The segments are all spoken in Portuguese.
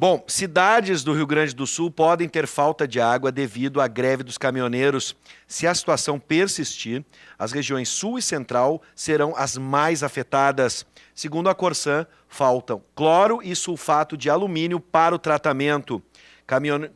Bom, cidades do Rio Grande do Sul podem ter falta de água devido à greve dos caminhoneiros. Se a situação persistir, as regiões sul e central serão as mais afetadas. Segundo a Corsan, faltam cloro e sulfato de alumínio para o tratamento.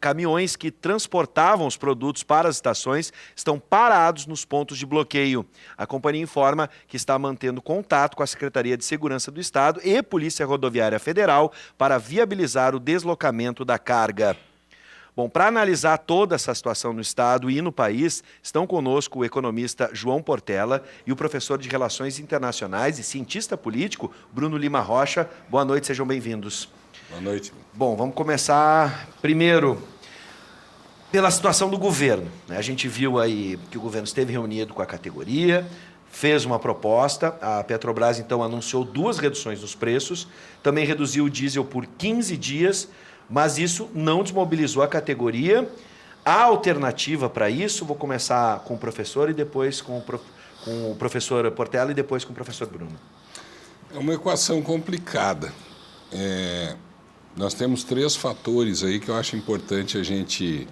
Caminhões que transportavam os produtos para as estações estão parados nos pontos de bloqueio. A companhia informa que está mantendo contato com a Secretaria de Segurança do Estado e Polícia Rodoviária Federal para viabilizar o deslocamento da carga. Bom, para analisar toda essa situação no Estado e no país, estão conosco o economista João Portela e o professor de Relações Internacionais e cientista político Bruno Lima Rocha. Boa noite, sejam bem-vindos. Boa noite. Bom, vamos começar primeiro pela situação do governo. A gente viu aí que o governo esteve reunido com a categoria, fez uma proposta, a Petrobras então anunciou 2 reduções nos preços, também reduziu o diesel por 15 dias, mas isso não desmobilizou a categoria. A alternativa para isso, vou começar com o professor e depois com o professor Portela e depois com o professor Bruno. É uma equação complicada. Nós temos 3 fatores aí que eu acho importante a gente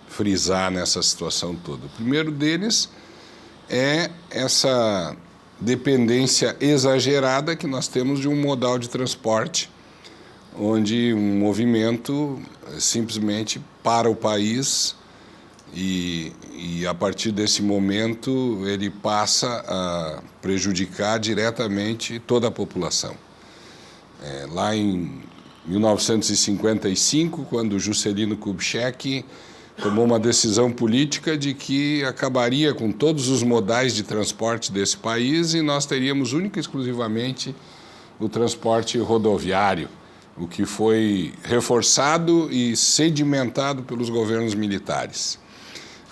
frisar nessa situação toda. O primeiro deles é essa dependência exagerada que nós temos de um modal de transporte, onde um movimento simplesmente para o país e a partir desse momento ele passa a prejudicar diretamente toda a população. Lá em 1955, quando Juscelino Kubitschek tomou uma decisão política de que acabaria com todos os modais de transporte desse país e nós teríamos única e exclusivamente o transporte rodoviário, o que foi reforçado e sedimentado pelos governos militares.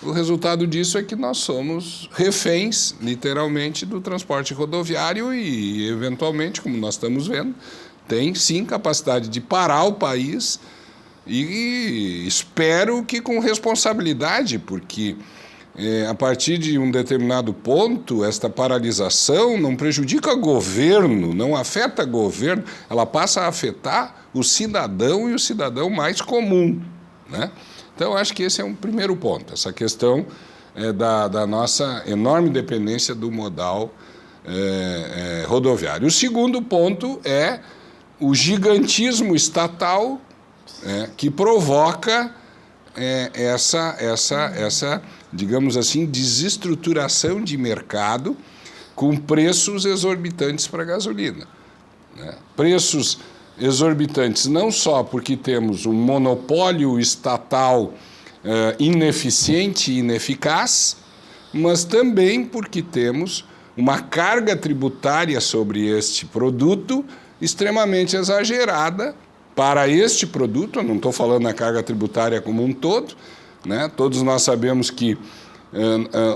O resultado disso é que nós somos reféns, literalmente, do transporte rodoviário e, eventualmente, como nós estamos vendo, tem sim capacidade de parar o país e espero que com responsabilidade, porque a partir de um determinado ponto, esta paralisação não prejudica o governo, não afeta o governo, ela passa a afetar o cidadão e o cidadão mais comum, né? Então, acho que esse é um primeiro ponto, essa questão da nossa enorme dependência do modal rodoviário. O segundo ponto é o gigantismo estatal que provoca essa, digamos assim, desestruturação de mercado com preços exorbitantes para a gasolina, né? Preços exorbitantes não só porque temos um monopólio estatal ineficiente e ineficaz, mas também porque temos uma carga tributária sobre este produto extremamente exagerada para este produto. Eu não estou falando na carga tributária como um todo, né? Todos nós sabemos que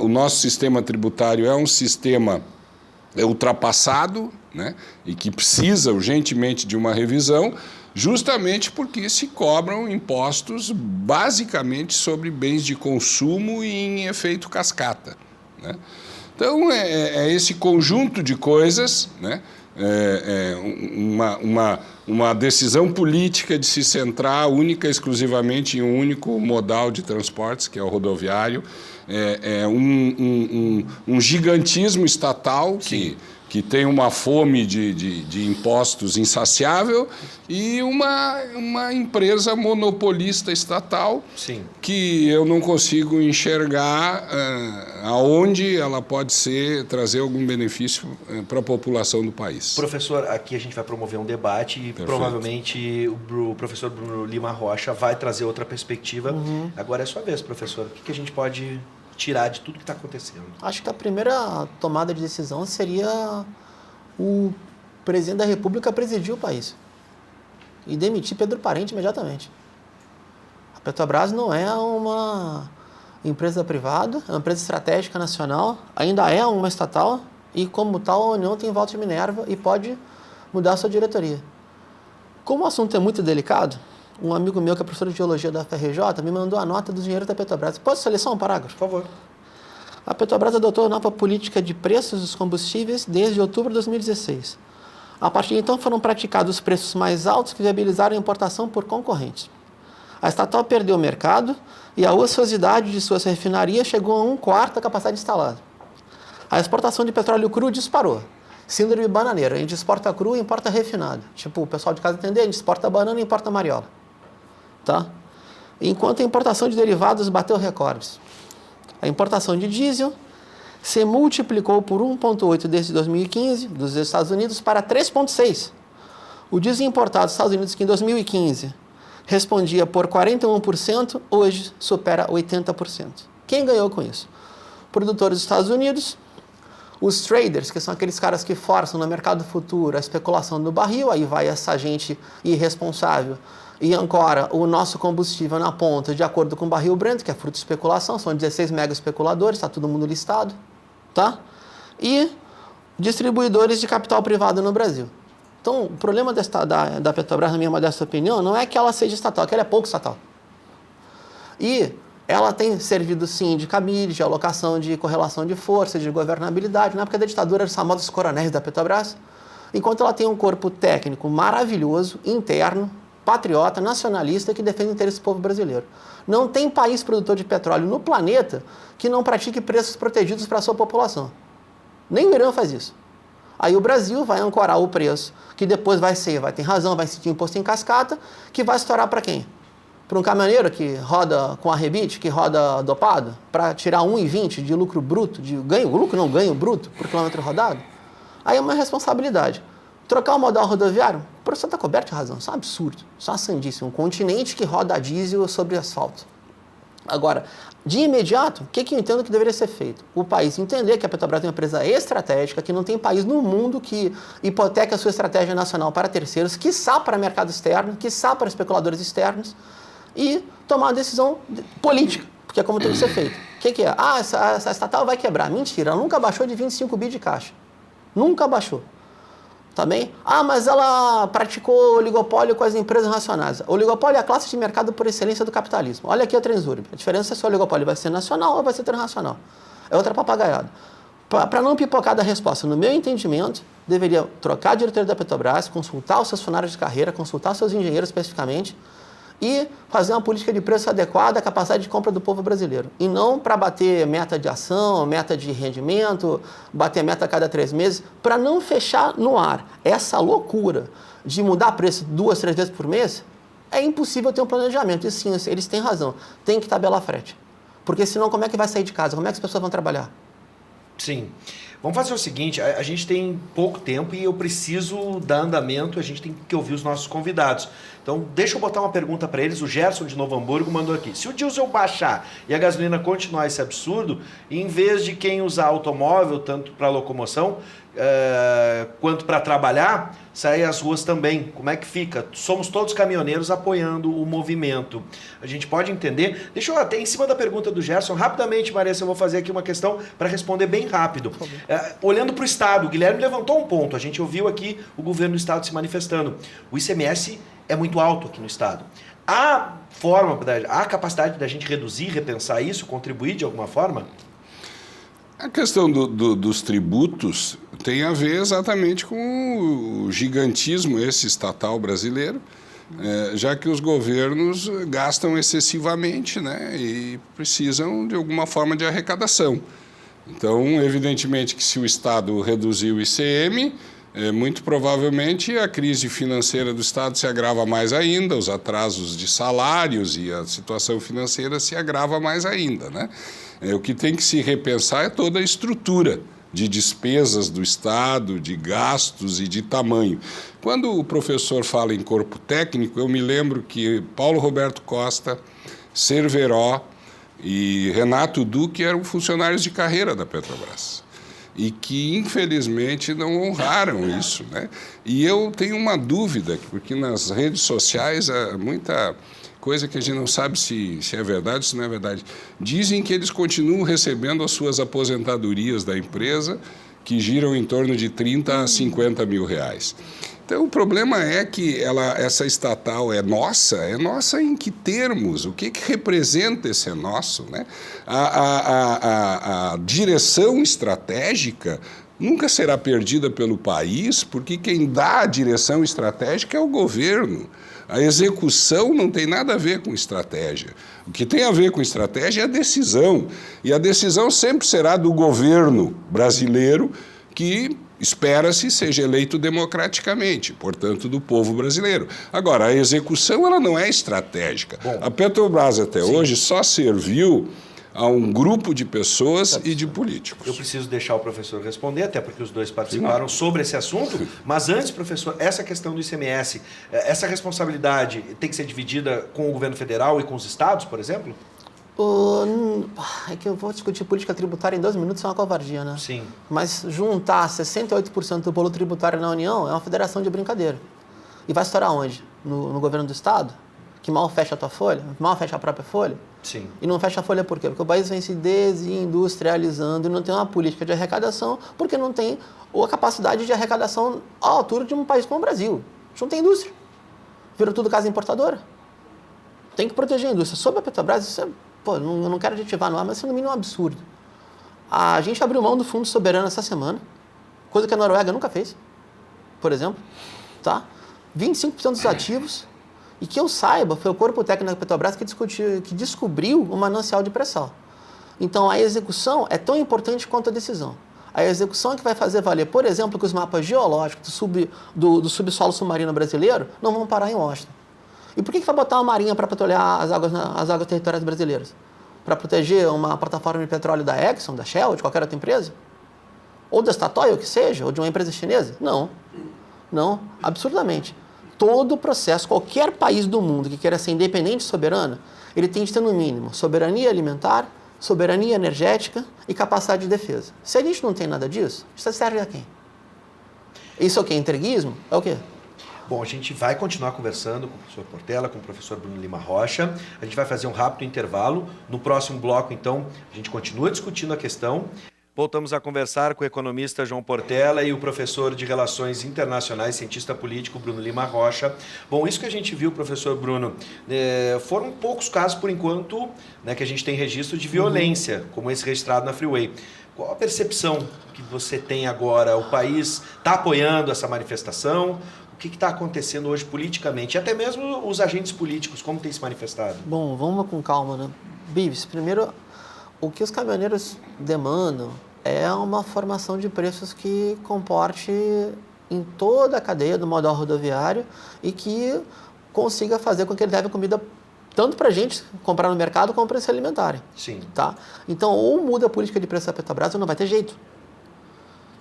o nosso sistema tributário é um sistema ultrapassado, né? E que precisa urgentemente de uma revisão, justamente porque se cobram impostos basicamente sobre bens de consumo e em efeito cascata, né? Então, é esse conjunto de coisas, né? Uma decisão política de se centrar única e exclusivamente em um único modal de transportes, que é o rodoviário, um gigantismo estatal que tem uma fome de impostos insaciável e uma empresa monopolista estatal. Sim. Que eu não consigo enxergar aonde ela pode trazer algum benefício para a população do país. Professor, aqui a gente vai promover um debate e Perfeito. Provavelmente o professor Bruno Lima Rocha vai trazer outra perspectiva. Agora é sua vez, professor. O que a gente pode tirar de tudo que está acontecendo? Acho que a primeira tomada de decisão seria o presidente da República presidir o país e demitir Pedro Parente imediatamente. A Petrobras não é uma empresa privada, é uma empresa estratégica nacional, ainda é uma estatal e, como tal, a União tem voto de Minerva e pode mudar a sua diretoria. Como o assunto é muito delicado, um amigo meu que é professor de geologia da FRJ me mandou a nota do dinheiro da Petrobras. Posso ler só um parágrafo? Por favor. A Petrobras adotou a nova política de preços dos combustíveis desde outubro de 2016. A partir de então foram praticados preços mais altos que viabilizaram a importação por concorrentes. A estatal perdeu o mercado e a ociosidade de suas refinarias chegou a 1/4 da capacidade instalada. A exportação de petróleo cru disparou. Síndrome bananeira, a gente exporta cru e importa refinado. Tipo, o pessoal de casa entender, a gente exporta banana e importa mariola. Tá? Enquanto a importação de derivados bateu recordes. A importação de diesel se multiplicou por 1,8 desde 2015, dos Estados Unidos, para 3,6. O diesel importado dos Estados Unidos, que em 2015 respondia por 41%, hoje supera 80%. Quem ganhou com isso? Produtores dos Estados Unidos, os traders, que são aqueles caras que forçam no mercado futuro a especulação do barril, aí vai essa gente irresponsável e ancora o nosso combustível na ponta de acordo com o barril Brent, que é fruto de especulação, são 16 mega especuladores, está todo mundo listado, tá? E distribuidores de capital privado no Brasil. Então, o problema da Petrobras, na minha modesta opinião, não é que ela seja estatal, é que ela é pouco estatal. E ela tem servido, sim, de cabide, de alocação de correlação de força, de governabilidade. Na época da ditadura, os famosos coronéis da Petrobras. Enquanto ela tem um corpo técnico maravilhoso, interno, patriota, nacionalista, que defende o interesse do povo brasileiro. Não tem país produtor de petróleo no planeta que não pratique preços protegidos para a sua população. Nem o Irã faz isso. Aí o Brasil vai ancorar o preço, que depois vai ter razão, vai sentir imposto em cascata, que vai estourar para quem? Para um caminhoneiro que roda com arrebite, que roda dopado, para tirar 1,20 de lucro bruto, de ganho bruto por quilômetro rodado? Aí é uma responsabilidade. Trocar o modal rodoviário, o professor está coberto de razão, isso é um absurdo, isso é uma sandice, um continente que roda a diesel sobre asfalto. Agora, de imediato, o que eu entendo que deveria ser feito? O país entender que a Petrobras é uma empresa estratégica, que não tem país no mundo que hipoteca a sua estratégia nacional para terceiros, quiçá para mercado externo, quiçá para especuladores externos, e tomar uma decisão política, porque é como tem que ser feito. O que é? Ah, essa estatal vai quebrar. Mentira, ela nunca baixou de 25 bi de caixa. Nunca baixou. Tá bem? Ah, mas ela praticou oligopólio com as empresas nacionais. O oligopólio é a classe de mercado por excelência do capitalismo. Olha aqui a Transurb. A diferença é se o oligopólio vai ser nacional ou vai ser transnacional. É outra papagaiada. Para não pipocar da resposta, no meu entendimento, deveria trocar a diretoria da Petrobras, consultar os seus funcionários de carreira, consultar os seus engenheiros especificamente, e fazer uma política de preço adequada à capacidade de compra do povo brasileiro. E não para bater meta de ação, meta de rendimento, bater meta a cada 3 meses, para não fechar no ar. Essa loucura de mudar preço 2, 3 vezes por mês, é impossível ter um planejamento. E sim, eles têm razão, tem que tabelar frete. Porque senão como é que vai sair de casa? Como é que as pessoas vão trabalhar? Sim. Vamos fazer o seguinte, a gente tem pouco tempo e eu preciso dar andamento, a gente tem que ouvir os nossos convidados. Então, deixa eu botar uma pergunta para eles. O Gerson de Novo Hamburgo mandou aqui. Se o diesel baixar e a gasolina continuar esse absurdo, em vez de quem usar automóvel, tanto para locomoção quanto para trabalhar, sair às ruas também. Como é que fica? Somos todos caminhoneiros apoiando o movimento. A gente pode entender. Deixa eu até em cima da pergunta do Gerson, rapidamente, Maressa, eu vou fazer aqui uma questão para responder bem rápido. Olhando para o Estado, o Guilherme levantou um ponto. A gente ouviu aqui o governo do Estado se manifestando. O ICMS é muito alto aqui no Estado. Há capacidade da gente reduzir, repensar isso, contribuir de alguma forma? A questão dos tributos tem a ver exatamente com o gigantismo esse estatal brasileiro, já que os governos gastam excessivamente, né, e precisam de alguma forma de arrecadação. Então, evidentemente que se o Estado reduzir o ICM, muito provavelmente a crise financeira do Estado se agrava mais ainda, os atrasos de salários e a situação financeira se agrava mais ainda, né? O que tem que se repensar é toda a estrutura de despesas do Estado, de gastos e de tamanho. Quando o professor fala em corpo técnico, eu me lembro que Paulo Roberto Costa, Cerveró e Renato Duque eram funcionários de carreira da Petrobras e que, infelizmente, não honraram isso, né? E eu tenho uma dúvida, porque nas redes sociais há muita coisa que a gente não sabe se é verdade ou se não é verdade. Dizem que eles continuam recebendo as suas aposentadorias da empresa, que giram em torno de 30 a 50 mil reais. Então, o problema é que essa estatal é nossa em que termos? O que representa esse nosso, né? A direção estratégica nunca será perdida pelo país, porque quem dá a direção estratégica é o governo. A execução não tem nada a ver com estratégia. O que tem a ver com estratégia é a decisão. E a decisão sempre será do governo brasileiro, que espera-se seja eleito democraticamente, portanto, do povo brasileiro. Agora, a execução ela não é estratégica. A Petrobras até hoje só serviu a um grupo de pessoas e de políticos. Eu preciso deixar o professor responder, até porque os dois participaram sobre esse assunto, mas antes, professor, essa questão do ICMS, essa responsabilidade tem que ser dividida com o governo federal e com os estados, por exemplo? É que eu vou discutir política tributária em 2 minutos, é uma covardia, né? Sim. Mas juntar 68% do bolo tributário na União é uma federação de brincadeira. E vai estourar onde? No governo do estado? Que mal fecha a tua folha? Mal fecha a própria folha? Sim. E não fecha a folha por quê? Porque o país vem se desindustrializando e não tem uma política de arrecadação, porque não tem a capacidade de arrecadação à altura de um país como o Brasil. A gente não tem indústria. Virou tudo casa importadora. Tem que proteger a indústria. Sobre a Petrobras, isso é, eu não quero aditivar no ar, mas isso é no mínimo um absurdo. A gente abriu mão do fundo soberano essa semana, coisa que a Noruega nunca fez, por exemplo. Tá? 25% dos ativos. E que eu saiba, foi o corpo técnico da Petrobras que descobriu o manancial de pré-sal. Então, a execução é tão importante quanto a decisão. A execução é que vai fazer valer, por exemplo, que os mapas geológicos do subsolo submarino brasileiro não vão parar em Washington. E por que vai botar uma marinha para patrulhar as águas territoriais brasileiras? Para proteger uma plataforma de petróleo da Exxon, da Shell, de qualquer outra empresa? Ou da Statoil, que seja, ou de uma empresa chinesa? Não. Não, absurdamente. Todo o processo, qualquer país do mundo que queira ser independente e soberano, ele tem de ter no mínimo soberania alimentar, soberania energética e capacidade de defesa. Se a gente não tem nada disso, isso serve a quem? Isso é o quê? Entreguismo? É o quê? Bom, a gente vai continuar conversando com o professor Portela, com o professor Bruno Lima Rocha. A gente vai fazer um rápido intervalo. No próximo bloco, então, a gente continua discutindo a questão. Voltamos a conversar com o economista João Portela e o professor de Relações Internacionais, cientista político Bruno Lima Rocha. Bom, isso que a gente viu, professor Bruno, foram poucos casos, por enquanto, né, que a gente tem registro de violência, como esse registrado na Freeway. Qual a percepção que você tem agora? O país está apoiando essa manifestação? O que está acontecendo hoje politicamente? E até mesmo os agentes políticos, como tem se manifestado? Bom, vamos com calma, né? Bives, primeiro, o que os caminhoneiros demandam é uma formação de preços que comporte em toda a cadeia do modal rodoviário e que consiga fazer com que ele leve comida tanto para a gente comprar no mercado como para eles se alimentarem. Sim. Tá? Então, ou muda a política de preço da Petrobras ou não vai ter jeito.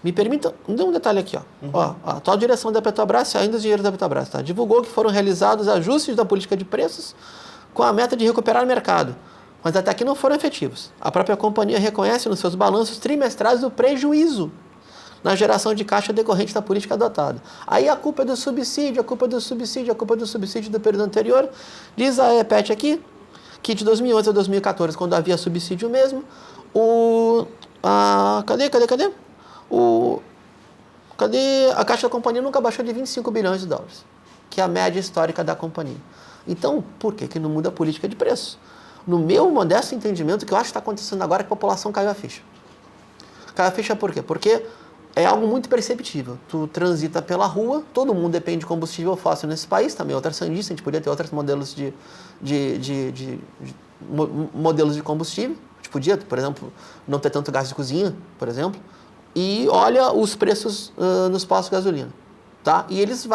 Me permita, dê um detalhe aqui. Ó, a atual direção da Petrobras, ainda os dinheiros da Petrobras, tá? Divulgou que foram realizados ajustes da política de preços com a meta de recuperar o mercado. Mas até aqui não foram efetivos. A própria companhia reconhece nos seus balanços trimestrais o prejuízo na geração de caixa decorrente da política adotada. Aí a culpa é do subsídio, a culpa é do subsídio, a culpa é do subsídio do período anterior. Diz a EPET aqui que de 2011 a 2014, quando havia subsídio mesmo, a caixa da companhia nunca baixou de 25 bilhões de dólares, que é a média histórica da companhia. Então, por que não muda a política de preço? No meu modesto entendimento, o que eu acho que está acontecendo agora é que a população caiu a ficha. Caiu a ficha por quê? Porque é algo muito perceptível. Tu transita pela rua, todo mundo depende de combustível fóssil nesse país, também outra sandice, a gente podia ter outros modelos modelos de combustível. A gente podia, por exemplo, não ter tanto gás de cozinha, por exemplo, e olha os preços nos postos de gasolina. Tá? E eles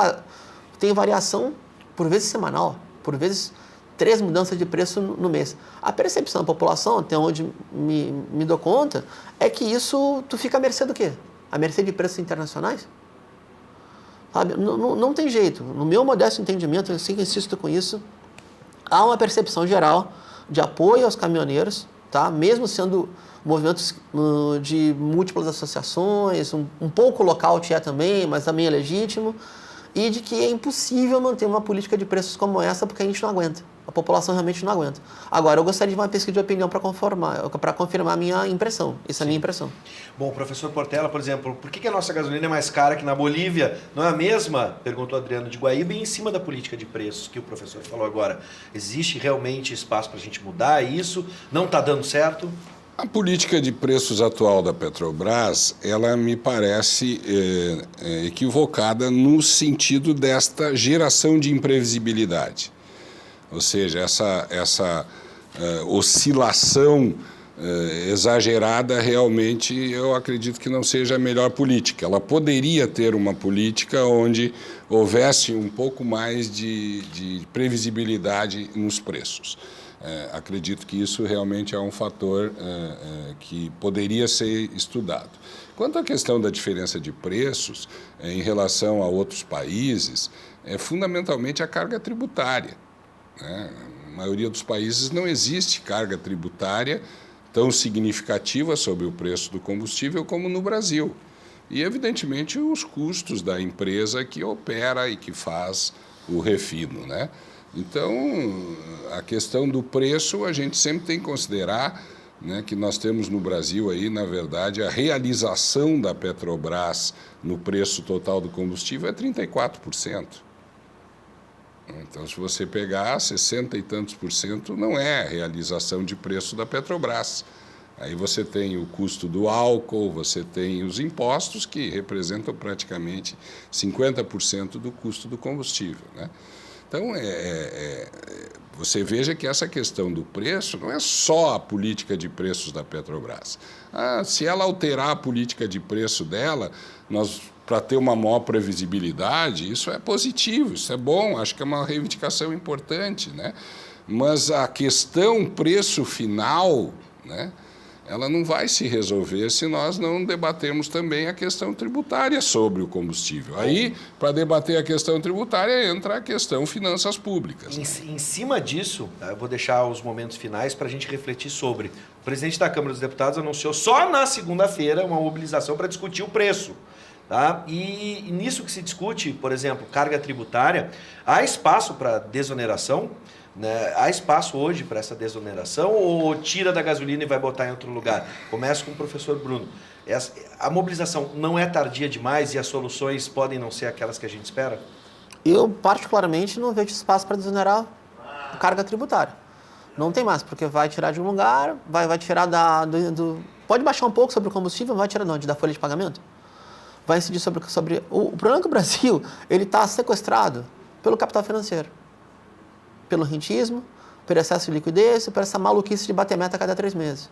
têm variação, por vezes semanal, por vezes 3 mudanças de preço no mês. A percepção da população, até onde me dou conta, é que isso tu fica à mercê do quê? À mercê de preços internacionais? Sabe? Não tem jeito. No meu modesto entendimento, eu sempre insisto com isso, há uma percepção geral de apoio aos caminhoneiros, tá? Mesmo sendo movimentos de múltiplas associações, um pouco lockout também, mas também é legítimo, e de que é impossível manter uma política de preços como essa porque a gente não aguenta. A população realmente não aguenta. Agora, eu gostaria de uma pesquisa de opinião para confirmar a minha impressão. Isso é a minha impressão. Bom, professor Portela, por exemplo, por que a nossa gasolina é mais cara que na Bolívia? Não é a mesma? Perguntou Adriano de Guaíba, e em cima da política de preços que o professor falou agora. Existe realmente espaço para a gente mudar isso? Não está dando certo? A política de preços atual da Petrobras, ela me parece equivocada no sentido desta geração de imprevisibilidade. Ou seja, essa oscilação exagerada, realmente, eu acredito que não seja a melhor política. Ela poderia ter uma política onde houvesse um pouco mais de previsibilidade nos preços. Acredito que isso realmente é um fator que poderia ser estudado. Quanto à questão da diferença de preços em relação a outros países, é fundamentalmente a carga tributária. Na maioria dos países não existe carga tributária tão significativa sobre o preço do combustível como no Brasil. E, evidentemente, os custos da empresa que opera e que faz o refino, né? Então, a questão do preço, a gente sempre tem que considerar, né, que nós temos no Brasil, aí, na verdade, a realização da Petrobras no preço total do combustível é 34%. Então, se você pegar 60 e tantos por cento, não é a realização de preço da Petrobras. Aí você tem o custo do álcool, você tem os impostos, que representam praticamente 50% do custo do combustível, né? Então, você veja que essa questão do preço não é só a política de preços da Petrobras. Se ela alterar a política de preço dela, para ter uma maior previsibilidade, isso é positivo, isso é bom, acho que é uma reivindicação importante, né? Mas a questão preço final, né, ela não vai se resolver se nós não debatermos também a questão tributária sobre o combustível. Aí, para debater a questão tributária, entra a questão finanças públicas. Em cima disso, eu vou deixar os momentos finais para a gente refletir sobre. O presidente da Câmara dos Deputados anunciou só na segunda-feira uma mobilização para discutir o preço. Tá? E nisso que se discute, por exemplo, carga tributária, há espaço para desoneração? Né? Há espaço hoje para essa desoneração ou tira da gasolina e vai botar em outro lugar? Começo com o professor Bruno. A mobilização não é tardia demais e as soluções podem não ser aquelas que a gente espera? Eu, particularmente, não vejo espaço para desonerar a carga tributária. Não tem mais, porque vai tirar de um lugar, vai tirar pode baixar um pouco sobre o combustível, vai tirar de onde? Da folha de pagamento? Vai incidir sobre o problema é que o Brasil está sequestrado pelo capital financeiro, pelo rentismo, pelo excesso de liquidez, por essa maluquice de bater meta a cada 3 meses.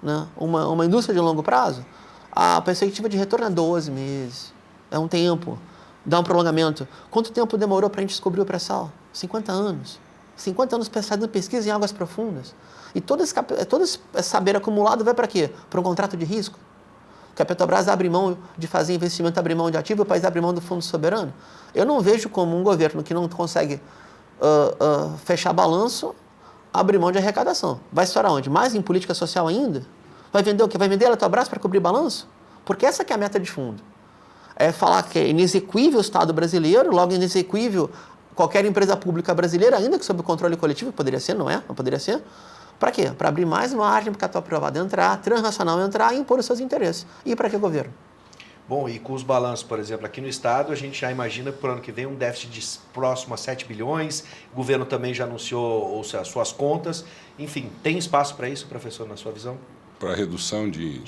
Né? Uma indústria de longo prazo, a perspectiva de retorno é 12 meses, é um tempo, dá um prolongamento. Quanto tempo demorou para a gente descobrir o pré-sal? 50 anos. 50 anos fazendo pesquisa em águas profundas. E todo esse saber acumulado vai para quê? Para um contrato de risco? Que a Petrobras abre mão de fazer investimento, abre mão de ativo, e o país abre mão do fundo soberano. Eu não vejo como um governo que não consegue fechar balanço, abrir mão de arrecadação. Vai estourar onde? Mais em política social ainda? Vai vender o quê? Vai vender a Petrobras para cobrir balanço? Porque essa que é a meta de fundo. É falar que é inexequível o Estado brasileiro, logo inexequível qualquer empresa pública brasileira, ainda que sob controle coletivo, poderia ser, não é? Não poderia ser. Para quê? Para abrir mais margem para o capital privado entrar, transnacional entrar e impor os seus interesses. E para que governo? Bom, e com os balanços, por exemplo, aqui no Estado, a gente já imagina para o ano que vem um déficit de próximo a 7 bilhões, o governo também já anunciou as suas contas. Enfim, tem espaço para isso, professor, na sua visão? Para redução de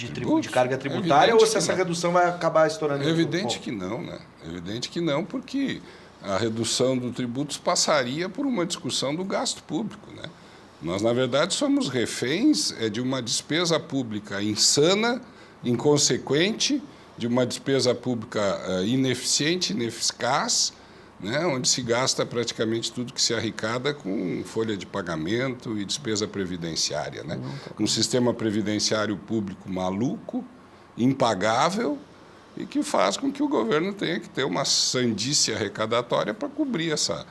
carga tributária, ou se essa redução vai acabar estourando? É evidente que não, né? É evidente que não, porque a redução dos tributos passaria por uma discussão do gasto público, né? Nós, na verdade, somos reféns de uma despesa pública insana, inconsequente, de uma despesa pública ineficiente, ineficaz, né, onde se gasta praticamente tudo que se arrecada com folha de pagamento e despesa previdenciária, né? Um sistema previdenciário público maluco, impagável, e que faz com que o governo tenha que ter uma sandice arrecadatória para cobrir essa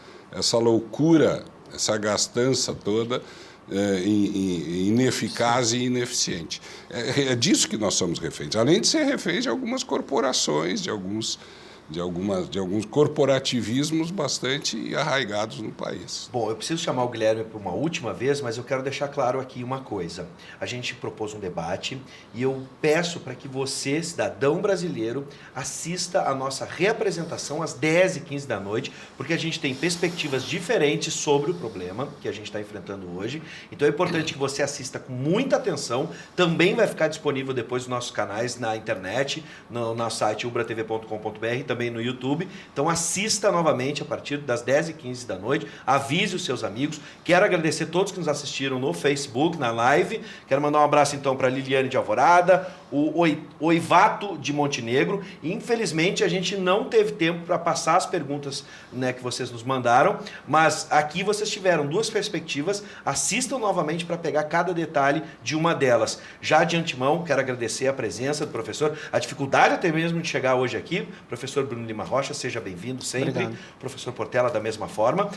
loucura, essa gastança toda ineficaz e ineficiente. É disso que nós somos reféns, além de ser reféns de algumas corporações, de alguns de alguns corporativismos bastante arraigados no país. Bom, eu preciso chamar o Guilherme para uma última vez, mas eu quero deixar claro aqui uma coisa. A gente propôs um debate e eu peço para que você, cidadão brasileiro, assista a nossa reapresentação às 10h15 da noite, porque a gente tem perspectivas diferentes sobre o problema que a gente está enfrentando hoje. Então é importante que você assista com muita atenção. Também vai ficar disponível depois nos nossos canais na internet, no nosso site ubratv.com.br, também no YouTube. Então assista novamente a partir das 10h15 da noite. Avise os seus amigos. Quero agradecer a todos que nos assistiram no Facebook, na live. Quero mandar um abraço então para a Liliane de Alvorada, o Oivato de Montenegro. E, infelizmente a gente não teve tempo para passar as perguntas, né, que vocês nos mandaram, mas aqui vocês tiveram duas perspectivas. Assistam novamente para pegar cada detalhe de uma delas. Já de antemão, quero agradecer a presença do professor, a dificuldade até mesmo de chegar hoje aqui. Professor Bruno Lima Rocha, seja bem-vindo sempre. Obrigado. Professor Portela, da mesma forma.